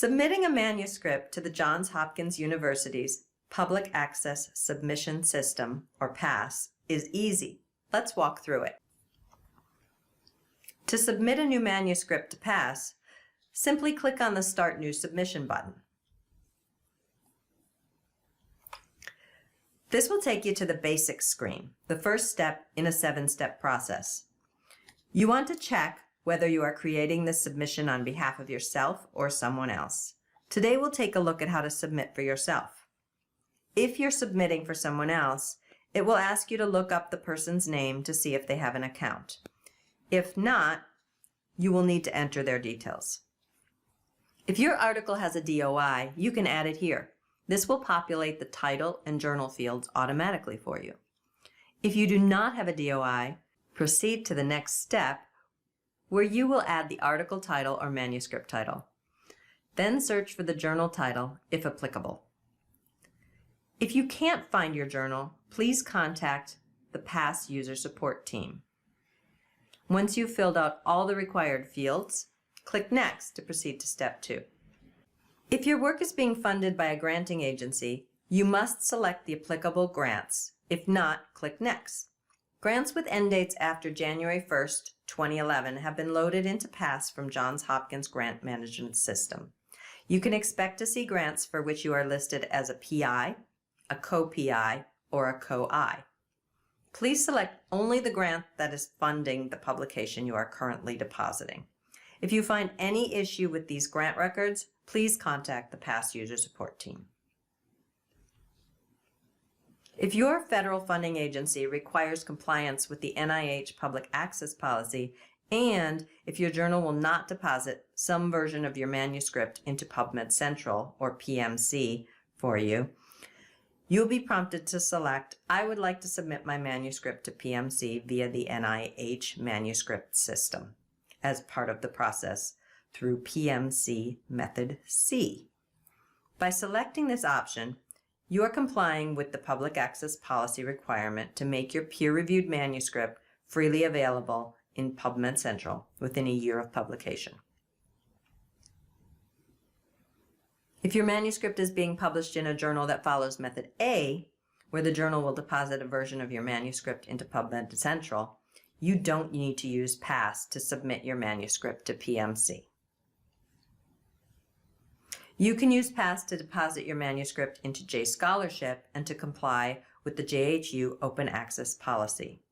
Submitting a manuscript to the Johns Hopkins University's Public Access Submission System, or PASS, is easy. Let's walk through it. To submit a new manuscript to PASS, simply click on the Start New Submission button. This will take you to the Basics screen, the first step in a 7-step process. You want to check whether you are creating this submission on behalf of yourself or someone else. Today we'll take a look at how to submit for yourself. If you're submitting for someone else, it will ask you to look up the person's name to see if they have an account. If not, you will need to enter their details. If your article has a DOI, you can add it here. This will populate the title and journal fields automatically for you. If you do not have a DOI, proceed to the next step, where you will add the article title or manuscript title. Then search for the journal title, if applicable. If you can't find your journal, please contact the PASS user support team. Once you've filled out all the required fields, click Next to proceed to step 2. If your work is being funded by a granting agency, you must select the applicable grants. If not, click Next. Grants with end dates after January 1st, 2011 have been loaded into PASS from Johns Hopkins Grant Management System. You can expect to see grants for which you are listed as a PI, a co-PI, or a co-I. Please select only the grant that is funding the publication you are currently depositing. If you find any issue with these grant records, please contact the PASS user support team. If your federal funding agency requires compliance with the NIH public access policy, and if your journal will not deposit some version of your manuscript into PubMed Central, or PMC, for you, you'll be prompted to select, I would like to submit my manuscript to PMC via the NIH manuscript system as part of the process through PMC Method C. By selecting this option, you are complying with the public access policy requirement to make your peer-reviewed manuscript freely available in PubMed Central within a year of publication. If your manuscript is being published in a journal that follows Method A, where the journal will deposit a version of your manuscript into PubMed Central, you don't need to use PASS to submit your manuscript to PMC. You can use PASS to deposit your manuscript into JScholarship and to comply with the JHU Open Access Policy.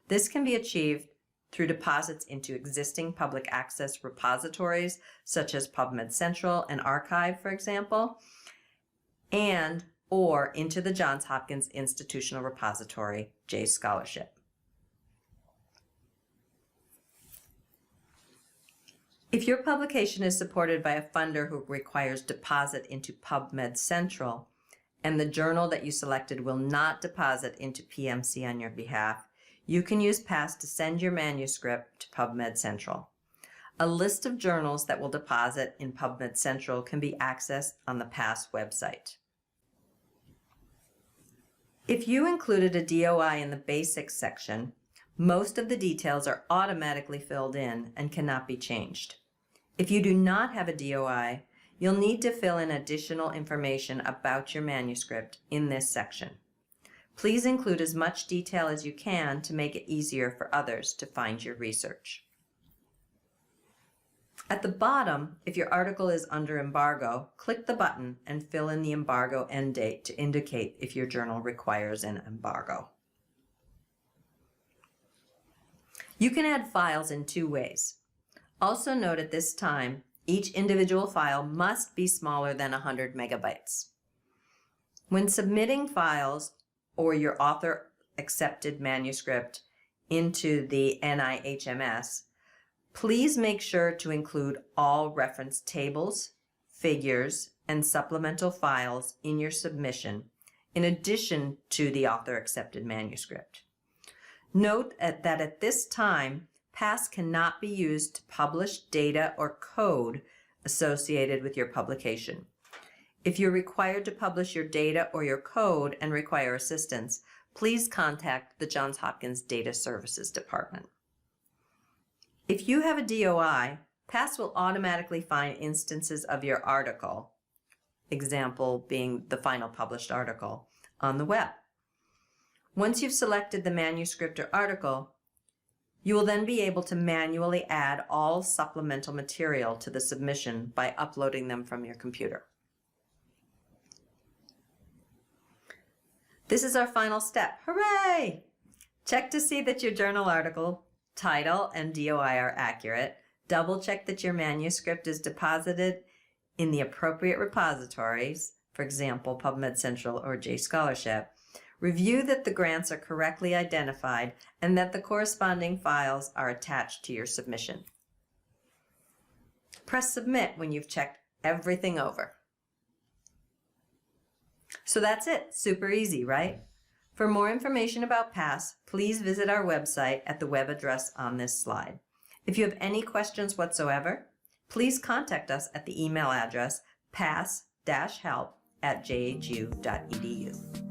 This can be achieved through deposits into existing public access repositories such as PubMed Central and Archive, for example, or into the Johns Hopkins Institutional Repository, JScholarship. If your publication is supported by a funder who requires deposit into PubMed Central, and the journal that you selected will not deposit into PMC on your behalf, you can use PASS to send your manuscript to PubMed Central. A list of journals that will deposit in PubMed Central can be accessed on the PASS website. If you included a DOI in the Basics section, most of the details are automatically filled in and cannot be changed. If you do not have a DOI, you'll need to fill in additional information about your manuscript in this section. Please include as much detail as you can to make it easier for others to find your research. At the bottom, if your article is under embargo, click the button and fill in the embargo end date to indicate if your journal requires an embargo. You can add files in 2 ways. Also note at this time, each individual file must be smaller than 100 megabytes. When submitting files or your author accepted manuscript into the NIHMS, please make sure to include all reference tables, figures, and supplemental files in your submission, in addition to the author accepted manuscript. Note that at this time, PASS cannot be used to publish data or code associated with your publication. If you're required to publish your data or your code and require assistance, please contact the Johns Hopkins Data Services Department. If you have a DOI, PASS will automatically find instances of your article, example being the final published article, on the web. Once you've selected the manuscript or article, you will then be able to manually add all supplemental material to the submission by uploading them from your computer. This is our final step. Hooray! Check to see that your journal article, title, and DOI are accurate. Double check that your manuscript is deposited in the appropriate repositories, for example, PubMed Central or JScholarship. Review that the grants are correctly identified and that the corresponding files are attached to your submission. Press Submit when you've checked everything over. So that's it. Super easy, right? For more information about PASS, please visit our website at the web address on this slide. If you have any questions whatsoever, please contact us at the email address pass-help@jhu.edu.